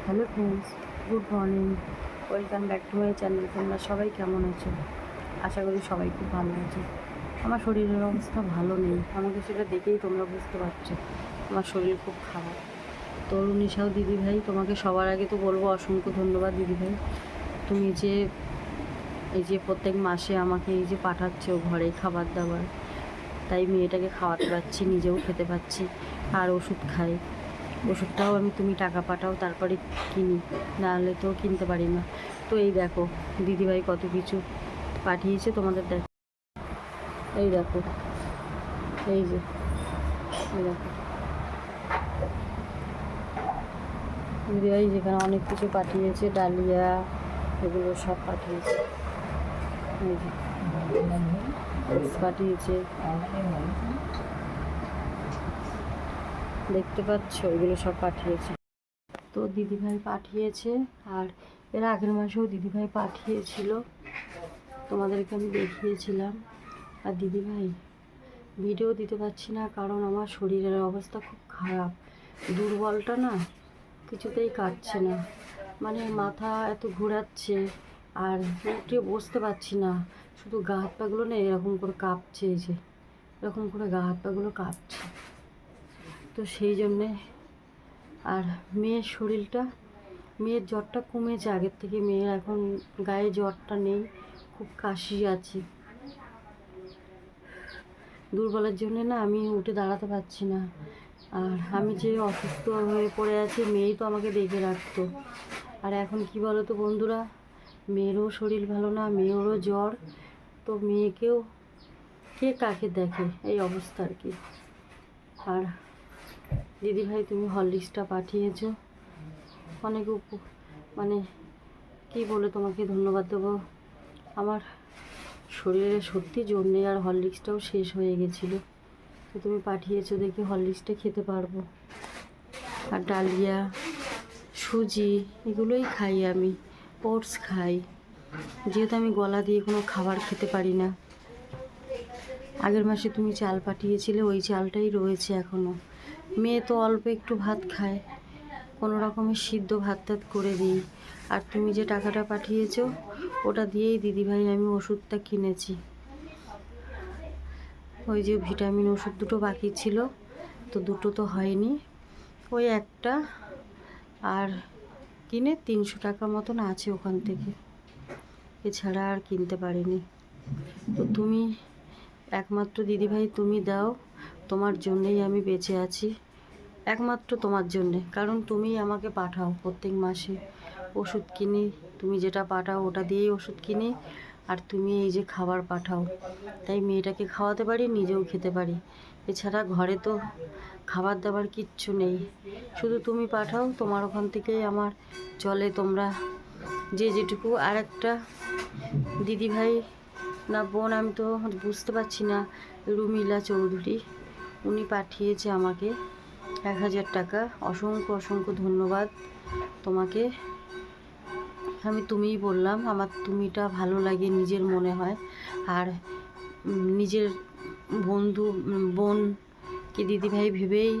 Hello friends, good morning. Welcome back to my channel. তোমরা সবাই কেমন আছো? আশা করি সবাই খুব ভালো আছো। আমার শরীরের অবস্থা ভালো নেই, আমাকে সেটা দেখেই তোমরা বুঝতে পারছো আমার শরীর খুব খারাপ। তরুণীসাও দিদিভাই, তোমাকে সবার আগে তো বলবো অসংখ্য ধন্যবাদ দিদিভাই। তুমি যে এই যে প্রত্যেক মাসে আমাকে এই যে পাঠাচ্ছ ঘরে খাবার দাবার, তাই মেয়েটাকে খাওয়াতে পারছি, নিজেও খেতে পাচ্ছি, আর ওষুধ খাই। ওষুধটাও তুমি টাকা পাঠাও তারপরে কিনি, নাহলে তো কিনতে পারি না। তো এই দেখো দিদিভাই কত কিছু পাঠিয়েছে তোমাদের, দেখো এই দেখো, এই যে এই দেখো দিদিভাই যেখানে অনেক কিছু পাঠিয়েছে, ডালিয়া এগুলো সব পাঠিয়েছে। এই যে পাঠিয়েছে, দেখতে পাচ্ছ এগুলো সব পাঠিয়েছে। তো দিদিভাই পাঠিয়েছে, আর এর আগের মাসেও দিদিভাই পাঠিয়েছিল, তোমাদেরকে আমি দেখিয়েছিলাম। আর দিদিভাই ভিডিও দিতে পারছি না কারণ আমার শরীরের অবস্থা খুব খারাপ। দুর্বলটা না কিছুতেই কাটছে না, মানে মাথা এত ঘোরাচ্ছে, আর উঠে বসতে পারছি না। শুধু গা হাত পাগুলো না এরকম করে কাঁপছে, এই যে এরকম করে গা হাত পাগুলো কাঁপছে। তো সেই জন্যে, আর মেয়ের শরীরটা, মেয়ের জ্বরটা কমেছে আগের থেকে, মেয়ের এখন গায়ে জ্বরটা নেই, খুব কাশি আছে। দুর্বলের জন্য না আমি উঠে দাঁড়াতে পারছি না। আর আমি যে অসুস্থ হয়ে পড়ে আছি, মেয়েই তো আমাকে দেখে রাখতো। আর এখন কি বলো তো বন্ধুরা, মেয়েরও শরীর ভালো না, মেয়েরও জ্বর, তো মেয়েকেও কে কাকে দেখে, এই অবস্থা আর কি। আর দিদিভাই তুমি হরলিক্সটা পাঠিয়েছো, অনেক মানে কি বলে তোমাকে ধন্যবাদ দেবো। আমার শরীরে সত্যি জোর নেই, আর হরলিক্সটাও শেষ হয়ে গেছিলো, তো তুমি পাঠিয়েছো দেখে হরলিক্সটা খেতে পারবো। আর ডালিয়া, সুজি এগুলোই খাই আমি, ওটস খাই, যেহেতু আমি গলা দিয়ে কোনো খাবার খেতে পারি না। আগের মাসে তুমি চাল পাঠিয়েছিলে, ওই চালটাই রয়েছে এখনও। মেয়ে তো অল্প একটু ভাত খায়, কোনো রকমের সিদ্ধ ভাত টাত করে দিই। আর তুমি যে টাকাটা পাঠিয়েছো ওটা দিয়েই দিদিভাই আমি ওষুধটা কিনেছি। ওই যে ভিটামিন ওষুধ দুটো বাকি ছিল, তো দুটো তো হয়নি, ওই একটা আর কিনে 300 টাকা মতন আছে ওখান থেকে, এছাড়া আর কিনতে পারিনি। তো তুমি একমাত্র দিদিভাই, তুমি দাও, তোমার জন্যেই আমি বেঁচে আছি, একমাত্র তোমার জন্যে, কারণ তুমি আমাকে পাঠাও প্রত্যেক মাসে ওষুধ কিনি, তুমি যেটা পাঠাও ওটা দিয়েই ওষুধ কিনি। আর তুমি এই যে খাবার পাঠাও, তাই মেয়েটাকে খাওয়াতে পারি, নিজেও খেতে পারি। এছাড়া ঘরে তো খাবার দাবার কিচ্ছু নেই, শুধু তুমি পাঠাও, তোমার ওখান থেকেই আমার চলে। তোমরা যে যেটুকু, আর একটা দিদিভাই না বোন আমি তো বুঝতে পারছি না, রুমিলা চৌধুরী, উনি পাঠিয়েছে আমাকে 1000 টাকা। অসংখ্য অসংখ্য ধন্যবাদ তোমাকে। আমি তুমিই বললাম, আমার তুমিটা ভালো লাগে, নিজের মনে হয়। আর নিজের বন্ধু বোন কি দিদিভাই ভেবেই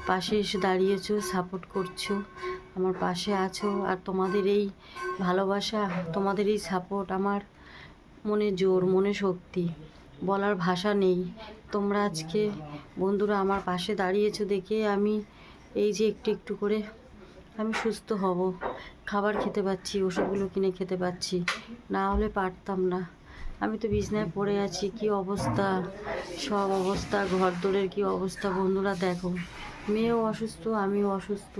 পাশে এসে দাঁড়িয়েছো, সাপোর্ট করছো, আমার পাশে আছো। আর তোমাদের এই ভালোবাসা, তোমাদের এই সাপোর্ট আমার মনে জোর, মনে শক্তি, বলার ভাষা নেই। তোমরা আজকে বন্ধুরা আমার পাশে দাঁড়িয়েছো দেখে আমি এই যে একটু একটু করে আমি সুস্থ হব, খাবার খেতে পাচ্ছি, ওষুধগুলো কিনে খেতে পাচ্ছি, না হলে পারতাম না। আমি তো বিছনায় পড়ে আছি, কি অবস্থা, সব অবস্থা, ঘর দোরের কী অবস্থা বন্ধুরা দেখো, মেয়েও অসুস্থ, আমিও অসুস্থ,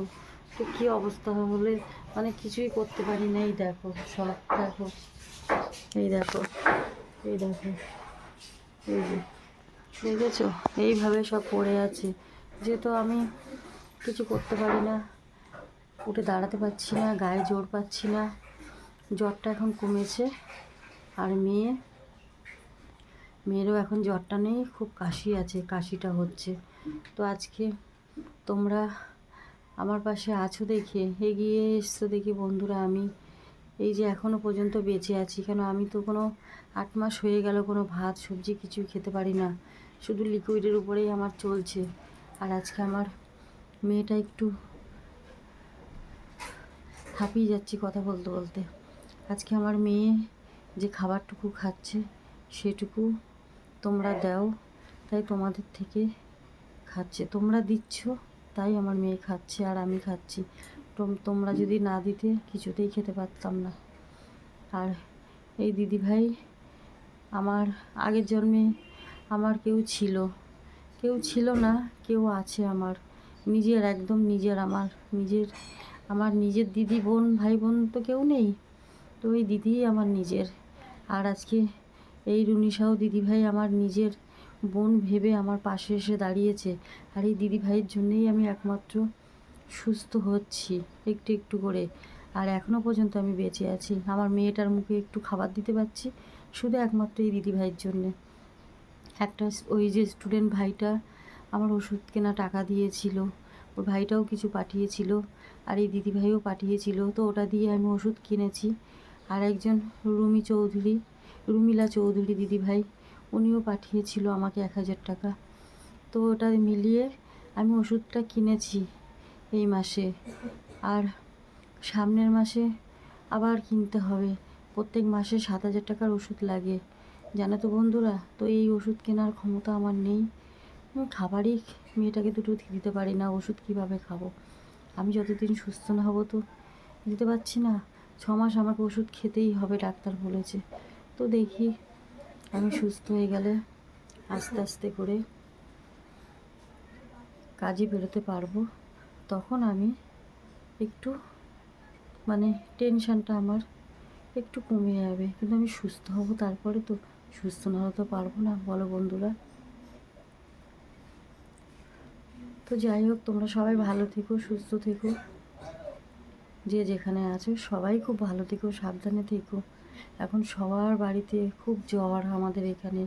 তো কী অবস্থা হলে মানে কিছুই করতে পারি না। এই দেখো সব দেখো, এই দেখো, এই দেখো, এই যে দেখেছো, এইভাবে সব পড়ে আছে, যেহেতু আমি কিছু করতে পারি না, উঠে দাঁড়াতে পারছি না, গায়ে জোর পাচ্ছি না। জ্বরটা এখন কমেছে, আর মেয়েরও এখন জ্বরটা নেই, খুব কাশি আছে, কাশিটা হচ্ছে। তো আজকে তোমরা আমার পাশে আছো দেখে, এগিয়ে এসছো দেখে বন্ধুরা, আমি এই যে এখনও পর্যন্ত বেঁচে আছি। কেন, আমি তো কোনো 8 মাস হয়ে গেল কোনো ভাত সবজি কিছুই খেতে পারি না, শুধু লিকুইডের উপরেই আমার চলছে। আর আজকে আমার মেয়েটা একটু হাঁপিয়ে যাচ্ছি কথা বলতে বলতে। আজকে আমার মেয়ে যে খাবারটুকু খাচ্ছে সেটুকু তোমরা দাও, তাই তোমাদের থেকে খাচ্ছে, তোমরা দিচ্ছ তাই আমার মেয়ে খাচ্ছে আর আমি খাচ্ছি। তোমরা যদি না দিতে কিছুতেই খেতে পারতাম না। আর এই দিদিভাই আমার আগের জন্মে আমার কেউ ছিল না, কেউ আছে আমার নিজের, একদম নিজের, আমার নিজের দিদি বোন ভাই বোন তো কেউ নেই, তো ওই দিদিই আমার নিজের। আর আজকে এই রুনিসাও দিদিভাই আমার নিজের বোন ভেবে আমার পাশে এসে দাঁড়িয়েছে। আর এই দিদিভাইয়ের জন্যেই আমি একমাত্র সুস্থ হচ্ছি একটু একটু করে, আর এখনও পর্যন্ত আমি বেঁচে আছি। আমার মেয়েটার মুখে একটু খাবার দিতে পারছি শুধু একমাত্র এই দিদিভাইয়ের জন্যে। একটা ওই যে স্টুডেন্ট ভাইটা আমার ওষুধ কেনা টাকা দিয়েছিল, ওর ভাইটাও কিছু পাঠিয়েছিল আর এই দিদিভাইও পাঠিয়েছিল, তো ওটা দিয়ে আমি ওষুধ কিনেছি। আর একজন রুমিলা চৌধুরী দিদিভাই, উনিও পাঠিয়েছিল আমাকে 1000 টাকা। তো ওটা মিলিয়ে আমি ওষুধটা কিনেছি এই মাসে, আর সামনের মাসে আবার কিনতে হবে। প্রত্যেক মাসে 7000 টাকার ওষুধ লাগে, জানো তো বন্ধুরা। তো এই ওষুধ কেনার ক্ষমতা আমার নেই, আমি খাবারই মেয়েটাকে দুটো দিতে পারি না, ওষুধ কিভাবে খাবো? আমি যতদিন সুস্থ না হব তো দিতে পারছি না। 6 মাস আমাকে ওষুধ খেতেই হবে, ডাক্তার বলেছে। তো দেখি আমি সুস্থ হয়ে গেলে আস্তে আস্তে করে কাজে বেরোতে পারবো, তখন আমি একটু মানে টেনশানটা আমার একটু কমে যাবে। কিন্তু আমি সুস্থ হব, তারপরে তো। সুস্থ না হতে পারবো না, বলো বন্ধুরা। তো যাই হোক, তোমরা সবাই ভালো থেকো, সুস্থ থেকো, যে যেখানে আছো সবাই খুব ভালো থেকো, সাবধানে থেকো। এখন সবার বাড়িতে খুব জ্বর আমাদের এখানে,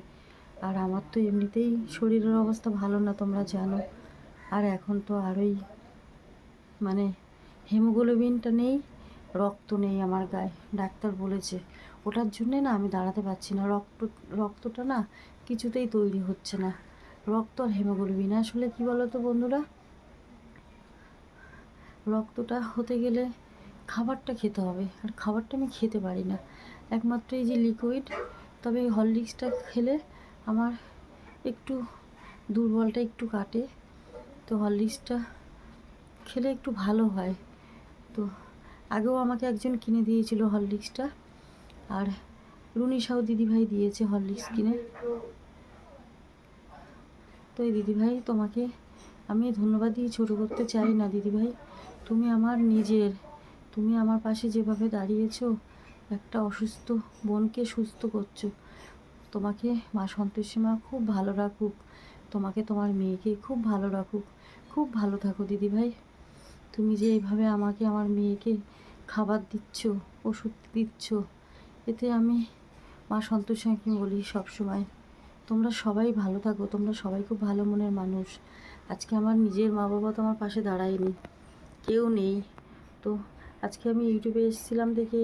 আর আমার তো এমনিতেই শরীরের অবস্থা ভালো না, তোমরা জানো। আর এখন তো আরোই মানে হিমোগ্লোবিনটা নেই, রক্ত নেই আমার গায়ে, ডাক্তার বলেছে। ওটার জন্যে না আমি দাঁড়াতে পারছি না, রক্তটা না কিছুতেই তৈরি হচ্ছে না। রক্ত আর হিমোগ্লোবিন আসলে কী বলো তো বন্ধুরা, রক্তটা হতে গেলে খাবারটা খেতে হবে, আর খাবারটা আমি খেতে পারি না, একমাত্র এই যে লিকুইড। তবে এই হরলিক্সটা খেলে আমার একটু দুর্বলটা একটু কাটে, তো হরলিক্সটা খেলে একটু ভালো হয়। তো আগেও আমাকে একজন কিনে দিয়েছিল হরলিক্সটা, আর রুনিসাও দিদিভাই দিয়েছে হরলিক্স কিনে। তো এই দিদিভাই তোমাকে আমি ধন্যবাদ দিয়ে ছোটো করতে চাই না দিদিভাই, তুমি আমার নিজের, তুমি আমার পাশে যেভাবে দাঁড়িয়েছো, একটা অসুস্থ বোনকে সুস্থ করছো। তোমাকে মা সন্তোষী মা খুব ভালো রাখুক, তোমাকে তোমার মেয়েকে খুব ভালো রাখুক, খুব ভালো থাকো দিদিভাই। তুমি যে এইভাবে আমাকে আমার মেয়েকে খাবার দিচ্ছ, ওষুধ দিচ্ছ, এতে আমি মা সন্তোষী মাকে বলি সবসময় তোমরা সবাই ভালো থাকো, তোমরা সবাই খুব ভালো মনের মানুষ। আজকে আমার নিজের মা বাবা তো আমার পাশে দাঁড়ায়নি, কেউ নেই। তো আজকে আমি ইউটিউবে এসেছিলাম দেখে,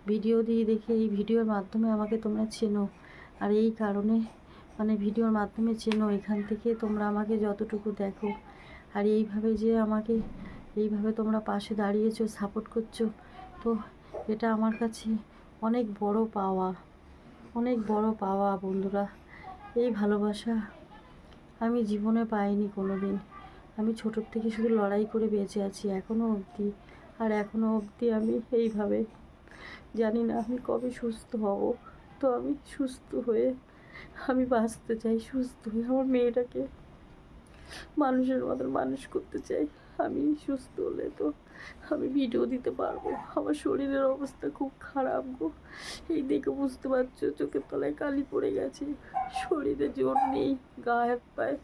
ভিডিও দিয়ে দেখে, এই ভিডিওর মাধ্যমে আমাকে তোমরা চেনো, আর এই কারণে মানে ভিডিওর মাধ্যমে চেনো, এখান থেকে তোমরা আমাকে যতটুকু দেখো, আর এইভাবে তোমরা পাশে দাঁড়িয়েছো, সাপোর্ট করছো, তো এটা আমার কাছে অনেক বড় পাওয়া বন্ধুরা। এই ভালোবাসা আমি জীবনে পাইনি কোনো দিন। আমি ছোটোর থেকে শুধু লড়াই করে বেঁচে আছি এখনও অবধি আমি এইভাবে, জানি না আমি কবে সুস্থ হব। তো আমি সুস্থ হয়ে আমি বাঁচতে চাই, সুস্থ হয়ে আমার মেয়েটাকে মানুষের মতন মানুষ করতে চাই। আমি সুস্থ হলে তো আমি ভিডিও দিতে পারবো। আমার শরীরের অবস্থা খুব খারাপ গো, এই দেখে বুঝতে পারছো, চোখের তলায় কালি পড়ে গেছে, শরীরে জোর নেই, গা হাত পায়ে।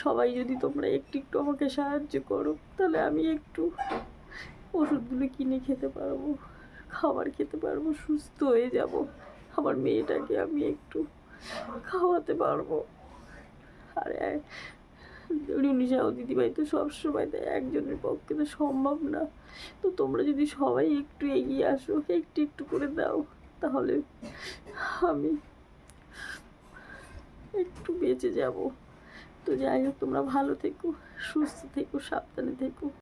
সবাই যদি তোমরা একটু একটু আমাকে সাহায্য করো, তাহলে আমি একটু ওষুধগুলো কিনে খেতে পারবো, খাবার খেতে পারবো, সুস্থ হয়ে যাব, আমার মেয়েটাকে আমি একটু খাওয়াতে পারবো। আর রুনিসাও দিদিভাই তো সবসময় দেয়, একজনের পক্ষে তো সম্ভব না। তো তোমরা যদি সবাই একটু এগিয়ে আসো, একটু একটু করে দাও, তাহলে আমি একটু বেঁচে যাব। তো যাই হোক, তোমরা ভালো থেকো, সুস্থ থেকো, সাবধানে থেকো।